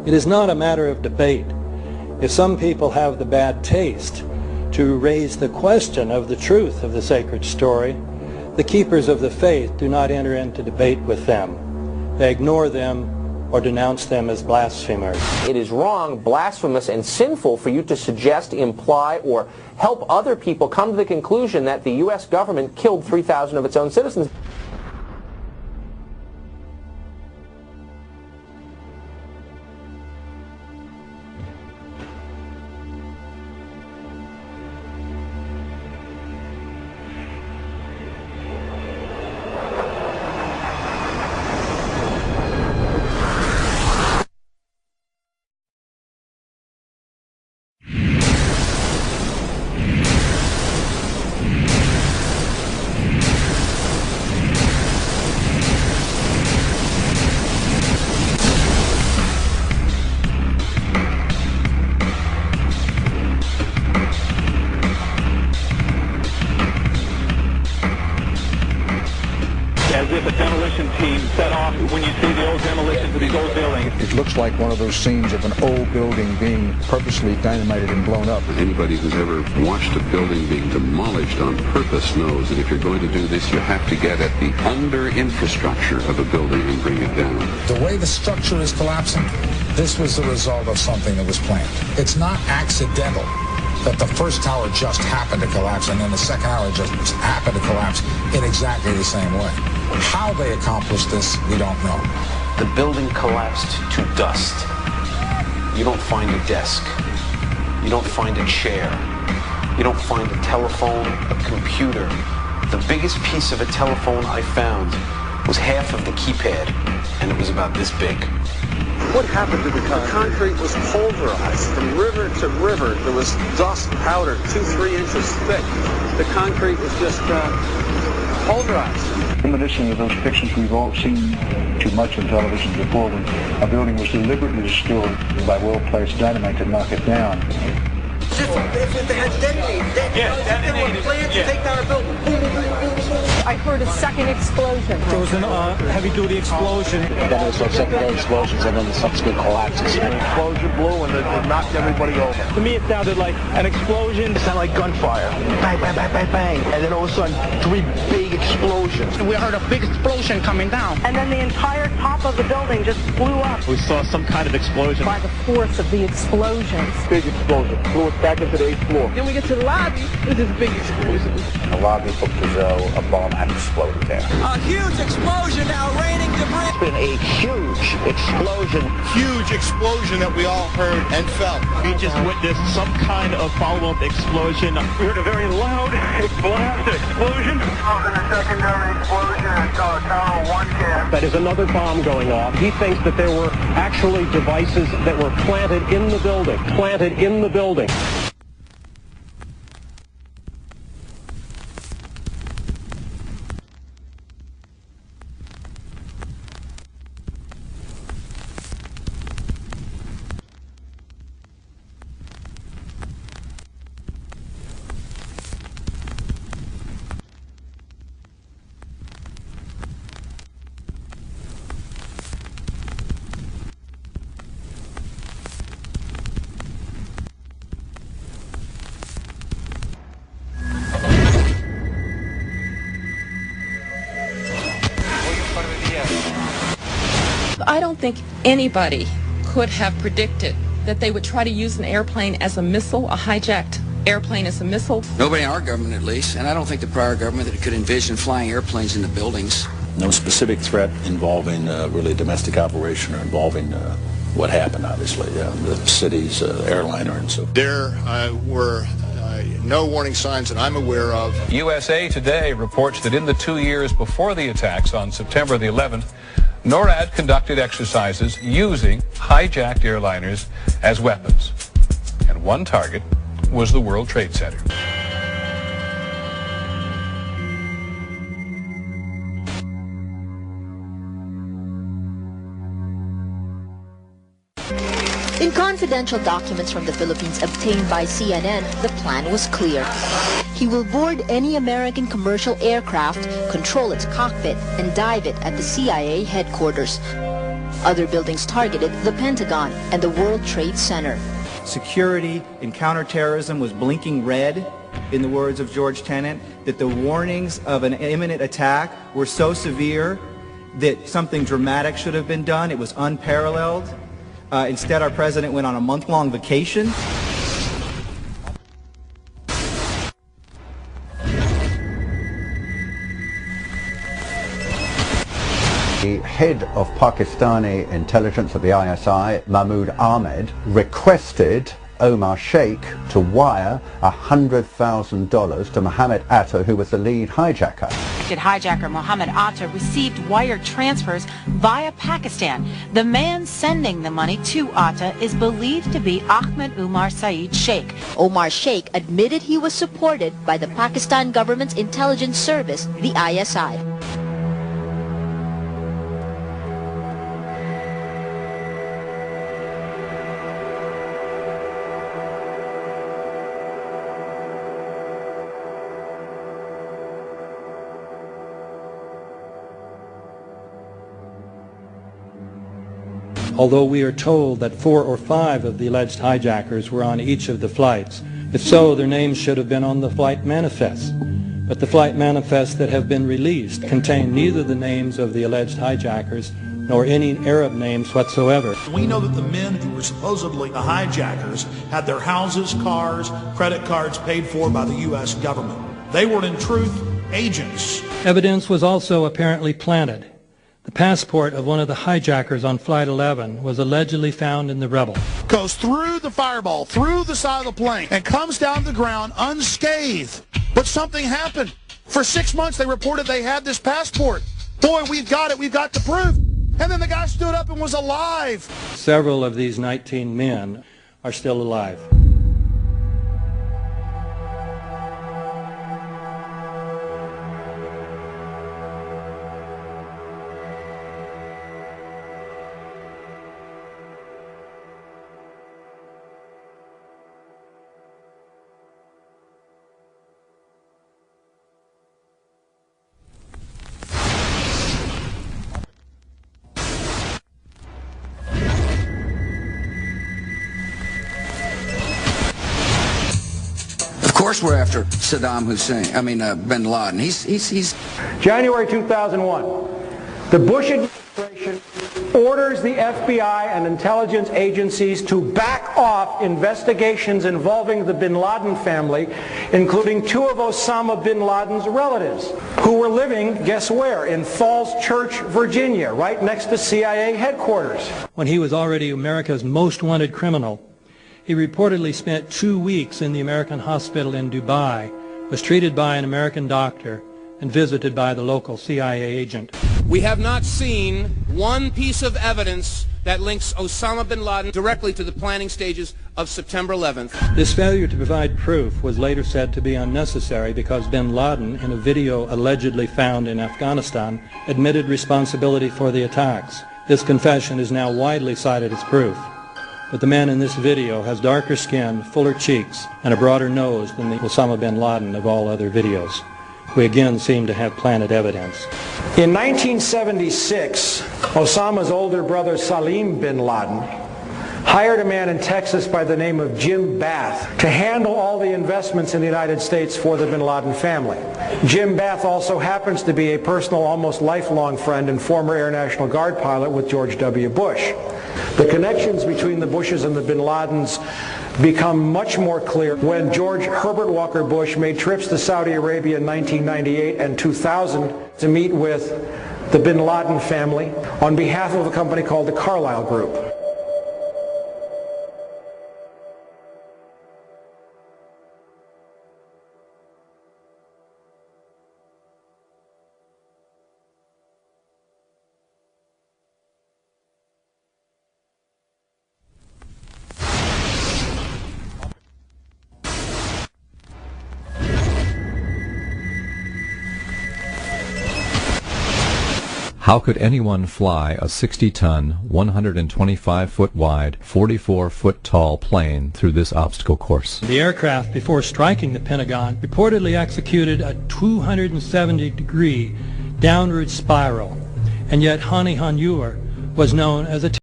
It is not a matter of debate. If some people have the bad taste to raise the question of the truth of the sacred story, the keepers of the faith do not enter into debate with them. They ignore them or denounce them as blasphemers. It is wrong, blasphemous, and sinful for you to suggest, imply, or help other people come to the conclusion that the U.S. government killed 3,000 of its own citizens. If a demolition team set off when you see the old demolitions of these old buildings. It looks like one of those scenes of an old building being purposely dynamited and blown up. Anybody who's ever watched a building being demolished on purpose knows that if you're going to do this, you have to get at the under-infrastructure of a building and bring it down. The way the structure is collapsing, this was the result of something that was planned. It's not accidental that the first tower just happened to collapse and then the second tower just happened to collapse in exactly the same way. How they accomplished this, we don't know. The building collapsed to dust. You don't find a desk. You don't find a chair. You don't find a telephone, a computer. The biggest piece of a telephone I found was half of the keypad, and it was about this big. What happened to the concrete? The concrete was pulverized from river to river. There was dust powder 2-3 inches thick. The concrete was just pulverized. In addition to those pictures we've all seen too much on television before, when a building was deliberately destroyed by well-placed dynamite to knock it down. If they had detonated, there were plans to take down a building. Boom, boom, boom, boom, boom. I heard a second explosion. There was a heavy-duty explosion. Then there was some secondary explosions and then the subsequent collapses. An explosion blew and it knocked everybody over. To me, it sounded like an explosion. It sounded like gunfire. Bang, bang, bang, bang, bang. And then all of a sudden, 3 big explosions. We heard a big explosion coming down. And then the entire top of the building just blew up. We saw some kind of explosion. By the force of the explosions. Big explosion. Blew it back into the 8th floor. Then we get to the lobby. This is a big explosion. The lobby looked as though a bomb had exploded there. A huge explosion now raining debris. It's been a huge explosion. Huge explosion that we all heard and felt. We just witnessed some kind of follow-up explosion. We heard a very loud blast explosion. And a secondary explosion at Tower 1 camp. That is another bomb going off. He thinks that there were actually devices that were planted in the building. Planted in the building. I don't think anybody could have predicted that they would try to use an airplane as a missile, a hijacked airplane as a missile. Nobody in our government, at least, and I don't think the prior government that could envision flying airplanes into buildings. No specific threat involving really domestic operation or involving what happened, obviously, the city's airliner and so. There were no warning signs that I'm aware of. USA Today reports that in the 2 years before the attacks on September the 11th, NORAD conducted exercises using hijacked airliners as weapons. And one target was the World Trade Center. In confidential documents from the Philippines obtained by CNN, the plan was clear. He will board any American commercial aircraft, control its cockpit, and dive it at the CIA headquarters. Other buildings targeted the Pentagon and the World Trade Center. Security in counterterrorism was blinking red, in the words of George Tenet, that the warnings of an imminent attack were so severe that something dramatic should have been done. It was unparalleled. Instead, our president went on a month-long vacation. The head of Pakistani intelligence at the ISI, Mahmoud Ahmed, requested Omar Sheikh to wire $100,000 to Mohammed Atta, who was the lead hijacker. Hijacker Mohammed Atta received wire transfers via Pakistan. The man sending the money to Atta is believed to be Ahmed Umar Saeed Sheikh. Omar Sheikh admitted he was supported by the Pakistan government's intelligence service, the ISI. Although we are told that 4 or 5 of the alleged hijackers were on each of the flights. If so, their names should have been on the flight manifests. But the flight manifests that have been released contain neither the names of the alleged hijackers nor any Arab names whatsoever. We know that the men who were supposedly the hijackers had their houses, cars, credit cards paid for by the U.S. government. They were in truth agents. Evidence was also apparently planted. The passport of one of the hijackers on Flight 11 was allegedly found in the rubble. Goes through the fireball, through the side of the plane, and comes down to the ground unscathed. But something happened. For 6 months they reported they had this passport. Boy, we've got it, we've got the proof. And then the guy stood up and was alive. Several of these 19 men are still alive. Of course we're after Saddam Hussein, bin Laden. He's January 2001, the Bush administration orders the FBI and intelligence agencies to back off investigations involving the bin Laden family, including 2 of Osama bin Laden's relatives, who were living, guess where, in Falls Church, Virginia, right next to CIA headquarters. When he was already America's most wanted criminal, he reportedly spent 2 weeks in the American hospital in Dubai, was treated by an American doctor, and visited by the local CIA agent. We have not seen one piece of evidence that links Osama bin Laden directly to the planning stages of September 11th. This failure to provide proof was later said to be unnecessary because bin Laden, in a video allegedly found in Afghanistan, admitted responsibility for the attacks. This confession is now widely cited as proof. But the man in this video has darker skin, fuller cheeks, and a broader nose than the Osama bin Laden of all other videos. We again seem to have planted evidence. In 1976, Osama's older brother Salim bin Laden hired a man in Texas by the name of Jim Bath to handle all the investments in the United States for the bin Laden family. Jim Bath also happens to be a personal, almost lifelong friend and former Air National Guard pilot with George W. Bush. The connections between the Bushes and the bin Ladens become much more clear when George Herbert Walker Bush made trips to Saudi Arabia in 1998 and 2000 to meet with the bin Laden family on behalf of a company called the Carlyle Group. How could anyone fly a 60-ton, 125-foot wide, 44-foot tall plane through this obstacle course? The aircraft, before striking the Pentagon, reportedly executed a 270-degree downward spiral, and yet Hani Hanjour, was known as a